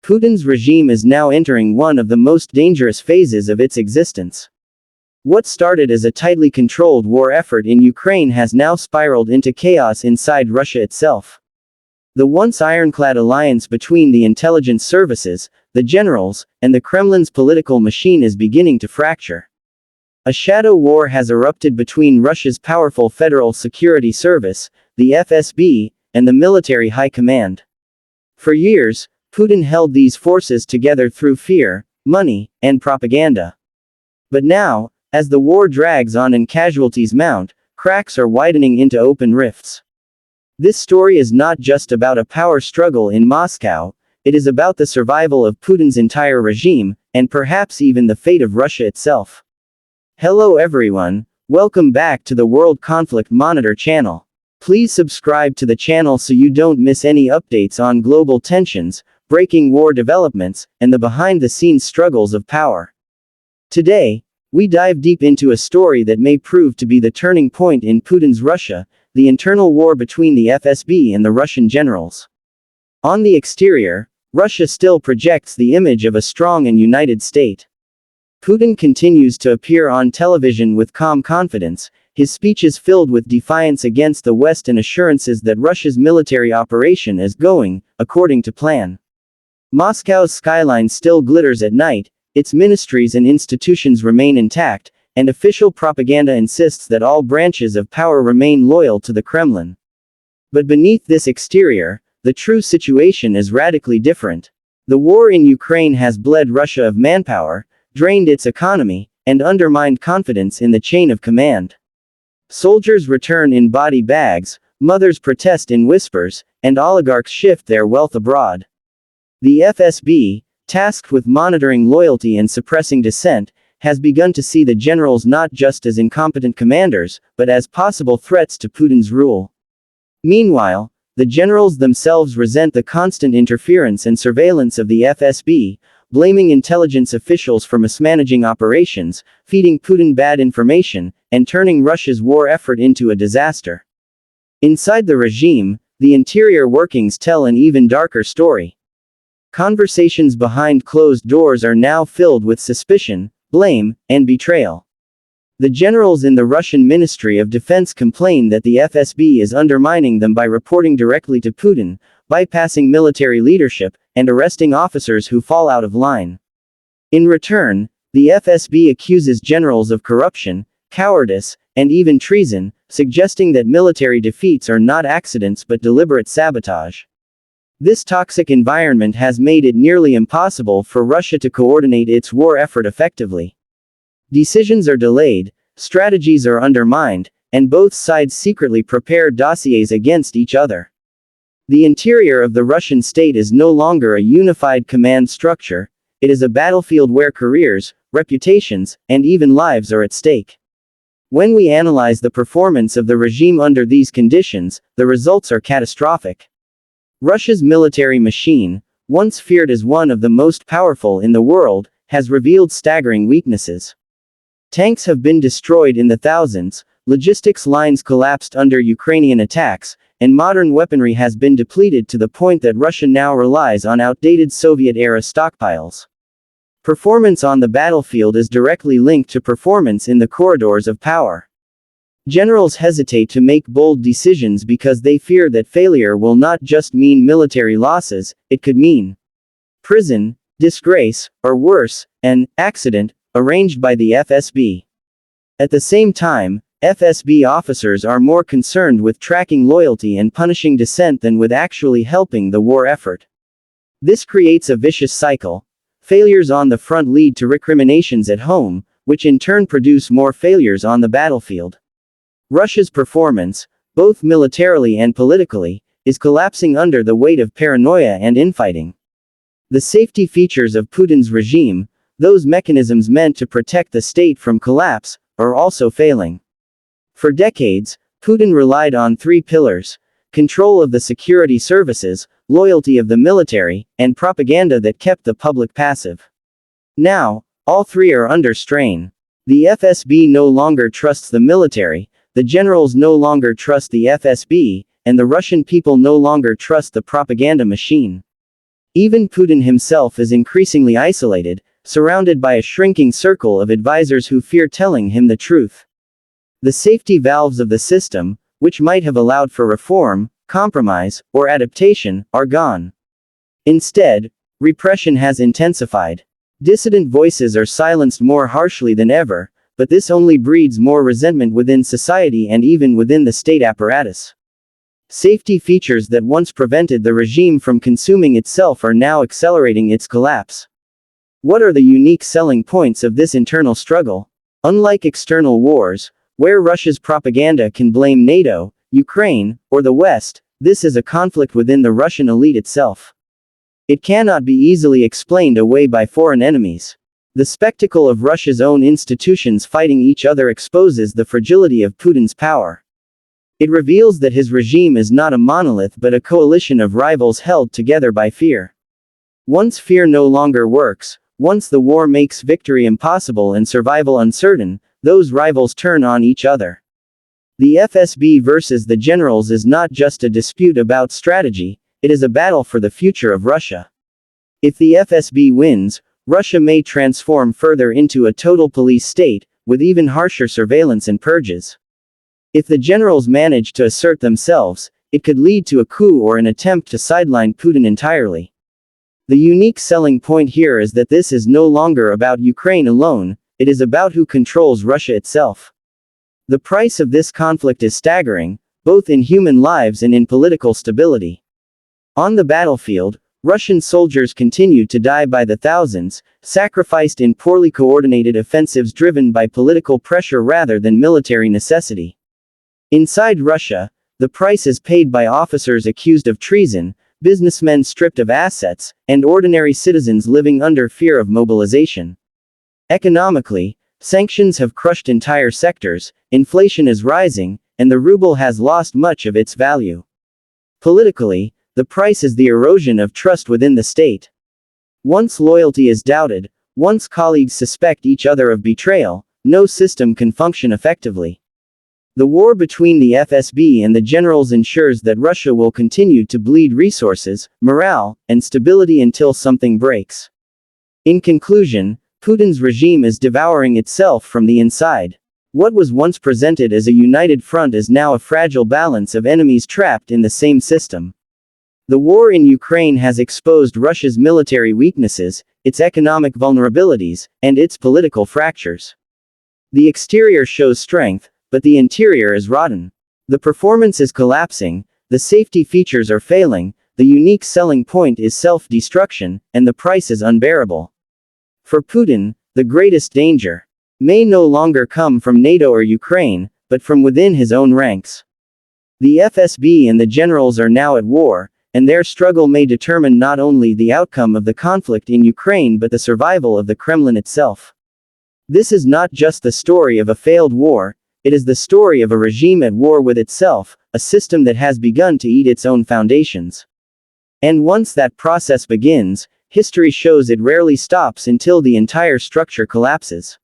Putin's regime is now entering one of the most dangerous phases of its existence. What started as a tightly controlled war effort in Ukraine has now spiraled into chaos inside Russia itself. The once ironclad alliance between the intelligence services, the generals, and the Kremlin's political machine is beginning to fracture. A shadow war has erupted between Russia's powerful Federal Security Service, the FSB, and the military high command. For years, Putin held these forces together through fear, money, and propaganda. But now, as the war drags on and casualties mount, cracks are widening into open rifts. This story is not just about a power struggle in Moscow, it is about the survival of Putin's entire regime, and perhaps even the fate of Russia itself. Hello everyone, welcome back to the World Conflict Monitor channel. Please subscribe to the channel so you don't miss any updates on global tensions, breaking war developments, and the behind-the-scenes struggles of power. Today, we dive deep into a story that may prove to be the turning point in Putin's Russia, the internal war between the FSB and the Russian generals. On the exterior, Russia still projects the image of a strong and united state. Putin continues to appear on television with calm confidence, his speeches filled with defiance against the West and assurances that Russia's military operation is going, according to plan. Moscow's skyline still glitters at night, its ministries and institutions remain intact, and official propaganda insists that all branches of power remain loyal to the Kremlin. But beneath this exterior, the true situation is radically different. The war in Ukraine has bled Russia of manpower, drained its economy, and undermined confidence in the chain of command. Soldiers return in body bags, mothers protest in whispers, and oligarchs shift their wealth abroad. The FSB, tasked with monitoring loyalty and suppressing dissent, has begun to see the generals not just as incompetent commanders, but as possible threats to Putin's rule. Meanwhile, the generals themselves resent the constant interference and surveillance of the FSB, blaming intelligence officials for mismanaging operations, feeding Putin bad information, and turning Russia's war effort into a disaster. Inside the regime, the interior workings tell an even darker story. Conversations behind closed doors are now filled with suspicion, blame, and betrayal. The generals in the Russian Ministry of Defense complain that the FSB is undermining them by reporting directly to Putin, bypassing military leadership, and arresting officers who fall out of line. In return, the FSB accuses generals of corruption, cowardice, and even treason, suggesting that military defeats are not accidents but deliberate sabotage. This toxic environment has made it nearly impossible for Russia to coordinate its war effort effectively. Decisions are delayed, strategies are undermined, and both sides secretly prepare dossiers against each other. The interior of the Russian state is no longer a unified command structure, it is a battlefield where careers, reputations, and even lives are at stake. When we analyze the performance of the regime under these conditions, the results are catastrophic. Russia's military machine, once feared as one of the most powerful in the world, has revealed staggering weaknesses. Tanks have been destroyed in the thousands, logistics lines collapsed under Ukrainian attacks, and modern weaponry has been depleted to the point that Russia now relies on outdated Soviet-era stockpiles. Performance on the battlefield is directly linked to performance in the corridors of power. Generals hesitate to make bold decisions because they fear that failure will not just mean military losses, it could mean prison, disgrace, or worse, an accident, arranged by the FSB. At the same time, FSB officers are more concerned with tracking loyalty and punishing dissent than with actually helping the war effort. This creates a vicious cycle. Failures on the front lead to recriminations at home, which in turn produce more failures on the battlefield. Russia's performance, both militarily and politically, is collapsing under the weight of paranoia and infighting. The safety features of Putin's regime, those mechanisms meant to protect the state from collapse, are also failing. For decades, Putin relied on three pillars: control of the security services, loyalty of the military, and propaganda that kept the public passive. Now, all three are under strain. The FSB no longer trusts the military, the generals no longer trust the FSB, and the Russian people no longer trust the propaganda machine. Even Putin himself is increasingly isolated, surrounded by a shrinking circle of advisors who fear telling him the truth. The safety valves of the system, which might have allowed for reform, compromise, or adaptation, are gone. Instead, repression has intensified. Dissident voices are silenced more harshly than ever, but this only breeds more resentment within society and even within the state apparatus. Safety features that once prevented the regime from consuming itself are now accelerating its collapse. What are the unique selling points of this internal struggle? Unlike external wars, where Russia's propaganda can blame NATO, Ukraine, or the West, this is a conflict within the Russian elite itself. It cannot be easily explained away by foreign enemies. The spectacle of Russia's own institutions fighting each other exposes the fragility of Putin's power. It reveals that his regime is not a monolith but a coalition of rivals held together by fear. Once fear no longer works, once the war makes victory impossible and survival uncertain, those rivals turn on each other. The FSB versus the generals is not just a dispute about strategy, it is a battle for the future of Russia. If the FSB wins, Russia may transform further into a total police state, with even harsher surveillance and purges. If the generals manage to assert themselves, it could lead to a coup or an attempt to sideline Putin entirely. The unique selling point here is that this is no longer about Ukraine alone, it is about who controls Russia itself. The price of this conflict is staggering, both in human lives and in political stability. On the battlefield, Russian soldiers continue to die by the thousands, sacrificed in poorly coordinated offensives driven by political pressure rather than military necessity. Inside Russia, the price is paid by officers accused of treason, businessmen stripped of assets, and ordinary citizens living under fear of mobilization. Economically, sanctions have crushed entire sectors, inflation is rising, and the ruble has lost much of its value. Politically, the price is the erosion of trust within the state. Once loyalty is doubted, once colleagues suspect each other of betrayal, no system can function effectively. The war between the FSB and the generals ensures that Russia will continue to bleed resources, morale, and stability until something breaks. In conclusion, Putin's regime is devouring itself from the inside. What was once presented as a united front is now a fragile balance of enemies trapped in the same system. The war in Ukraine has exposed Russia's military weaknesses, its economic vulnerabilities, and its political fractures. The exterior shows strength, but the interior is rotten. The performance is collapsing, the safety features are failing, the unique selling point is self-destruction, and the price is unbearable. For Putin, the greatest danger may no longer come from NATO or Ukraine, but from within his own ranks. The FSB and the generals are now at war, and their struggle may determine not only the outcome of the conflict in Ukraine but the survival of the Kremlin itself. This is not just the story of a failed war, it is the story of a regime at war with itself, a system that has begun to eat its own foundations. And once that process begins, history shows it rarely stops until the entire structure collapses.